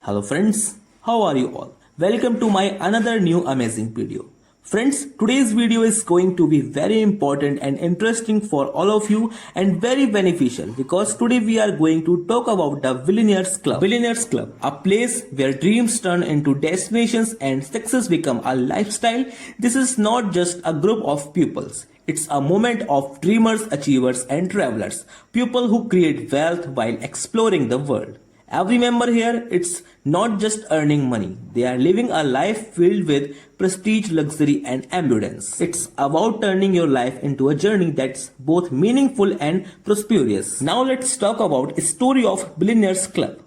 Hello friends, how are you all? Welcome to my another new amazing video. Friends, today's video is going to be very important and interesting for all of you and very beneficial because today we are going to talk about the Billionaires Club. Billionaires Club, a place where dreams turn into destinations and success become a lifestyle. This is not just a group of pupils. It's a moment of dreamers, achievers and travelers. People who create wealth while exploring the world. Every member here, it's not just earning money. They are living a life filled with prestige, luxury and abundance. It's about turning your life into a journey that's both meaningful and prosperous. Now let's talk about a story of Billionaires Club.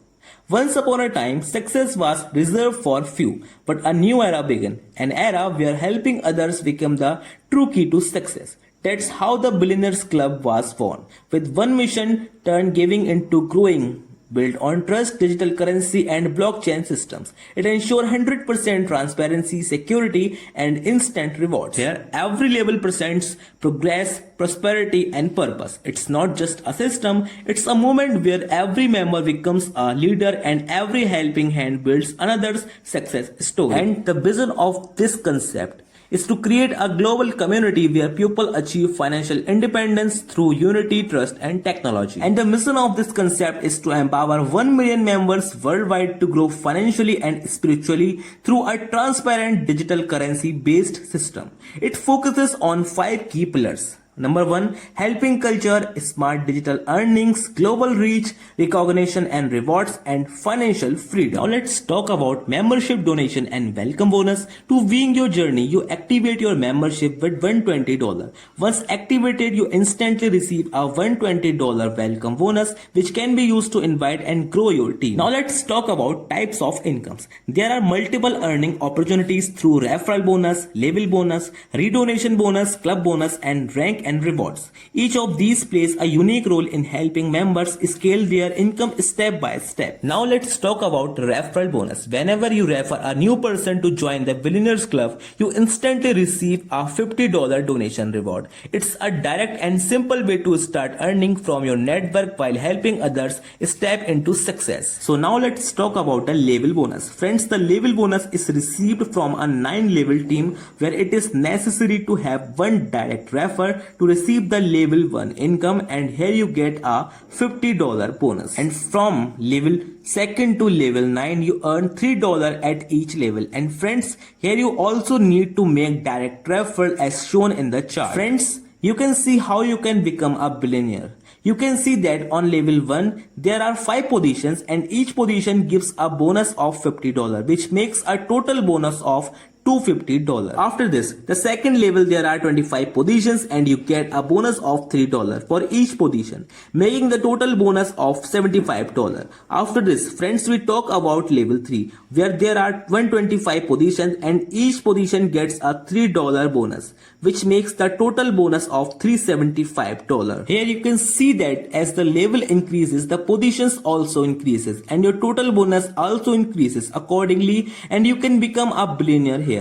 Once upon a time, success was reserved for few, but a new era began. An era where helping others became the true key to success. That's how the Billionaires Club was born, with one mission turned giving into growing. Built on trust, digital currency and blockchain systems. It ensures 100% transparency, security and instant rewards. Here, every level presents progress, prosperity and purpose. It's not just a system, it's a moment where every member becomes a leader and every helping hand builds another's success story. And the vision of this concept is to create a global community where people achieve financial independence through unity, trust and technology. And the mission of this concept is to empower 1 million members worldwide to grow financially and spiritually through a transparent digital currency based system. It focuses on 5 key pillars. Number 1, helping culture, smart digital earnings, global reach, recognition and rewards and financial freedom. Now let's talk about membership donation and welcome bonus. To wing your journey, you activate your membership with $120. Once activated, you instantly receive a $120 welcome bonus which can be used to invite and grow your team. Now let's talk about types of incomes. There are multiple earning opportunities through referral bonus, level bonus, redonation bonus, club bonus and rank and rewards. Each of these plays a unique role in helping members scale their income step by step. Now let's talk about referral bonus. Whenever you refer a new person to join the Billionaires Club, you instantly receive a $50 donation reward. It's a direct and simple way to start earning from your network while helping others step into success. So now let's talk about the level bonus. Friends, the level bonus is received from a 9-level team where it is necessary to have one direct refer to receive the level 1 income, and here you get a $50 bonus. And from level 2nd to level 9 you earn $3 at each level. And friends, here you also need to make direct referral as shown in the chart. Friends, you can see how you can become a billionaire. You can see that on level 1 there are 5 positions and each position gives a bonus of $50 which makes a total bonus of $250. After this, the second level there are 25 positions and you get a bonus of $3 for each position, making the total bonus of $75. After this, friends, we talk about level 3 where there are 125 positions and each position gets a $3 bonus, which makes the total bonus of $375. Here you can see that as the level increases, the positions also increases and your total bonus also increases accordingly, and you can become a billionaire here.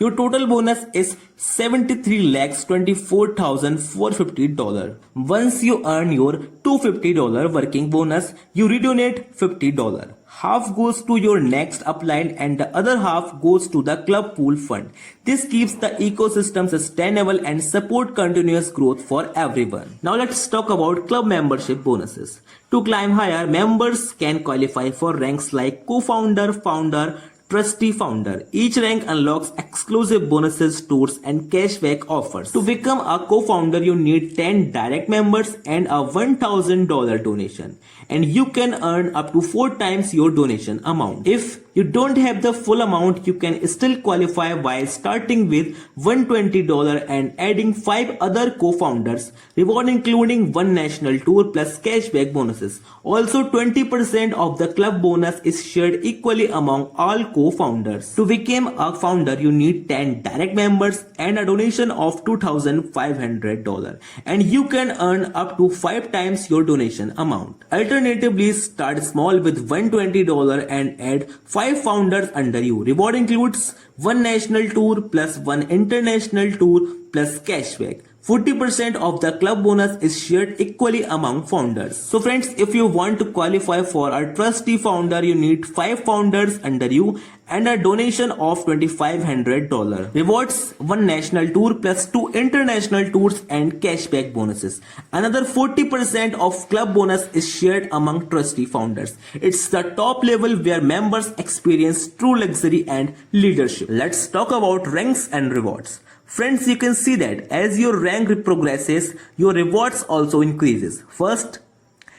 Your total bonus is $73,24,450. Once you earn your $250 working bonus, you redonate $50. Half goes to your next upline and the other half goes to the club pool fund. This keeps the ecosystem sustainable and support continuous growth for everyone. Now let's talk about club membership bonuses. To climb higher, members can qualify for ranks like co-founder, founder, trustee, founder. Each rank unlocks exclusive bonuses, tours and cashback offers. To become a co-founder, you need 10 direct members and a $1,000 donation. And you can earn up to 4 times your donation amount. If you don't have the full amount, you can still qualify while starting with $120 and adding 5 other co-founders, reward including 1 national tour plus cashback bonuses. Also, 20% of the club bonus is shared equally among all co-founders. To become a founder, you need 10 direct members and a donation of $2,500, and you can earn up to 5 times your donation amount. Alternatively, start small with $120 and add 5 founders under you. Reward includes 1 national tour plus 1 international tour plus cashback. 40% of the club bonus is shared equally among founders. So friends, if you want to qualify for a trustee founder, you need 5 founders under you and a donation of $2,500. Rewards: 1 national tour plus 2 international tours and cashback bonuses. Another 40% of club bonus is shared among trustee founders. It's the top level where members experience true luxury and leadership. Let's talk about ranks and rewards. Friends, you can see that as your rank progresses, your rewards also increases. First,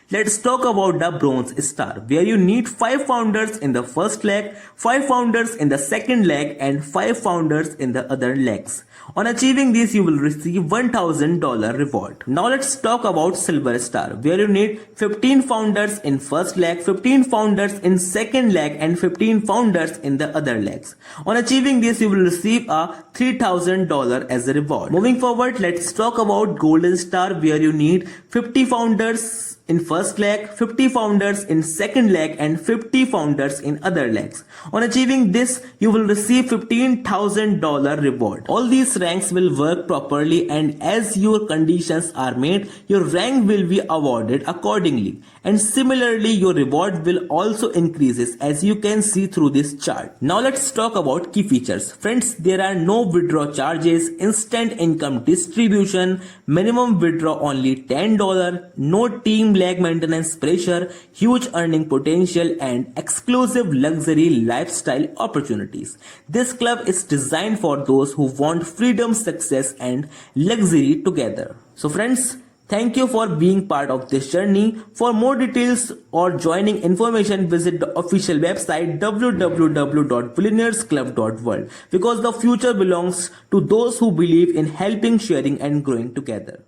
let's talk about the bronze star, where you need 5 founders in the first leg, 5 founders in the second leg, and 5 founders in the other legs. On achieving this, you will receive $1,000 reward. Now let's talk about silver star, where you need 15 founders in first leg, 15 founders in second leg, and 15 founders in the other legs. On achieving this, you will receive a $3,000 as a reward. Moving forward, let's talk about golden star, where you need 50 founders in first leg, 50 founders in second leg, and 50 founders in other legs. On achieving this, you will receive $15,000 reward. All these ranks will work properly, and as your conditions are met, your rank will be awarded accordingly. And similarly, your reward will also increases, as you can see through this chart. Now let's talk about key features. Friends, there are no withdrawal charges, instant income distribution, minimum withdraw only $10, no team leg maintenance pressure, huge earning potential, and exclusive luxury lifestyle opportunities. This club is designed for those who want freedom, success, and luxury together. So friends, thank you for being part of this journey. For more details or joining information, visit the official website www.billionairesclub.world, because the future belongs to those who believe in helping, sharing, and growing together.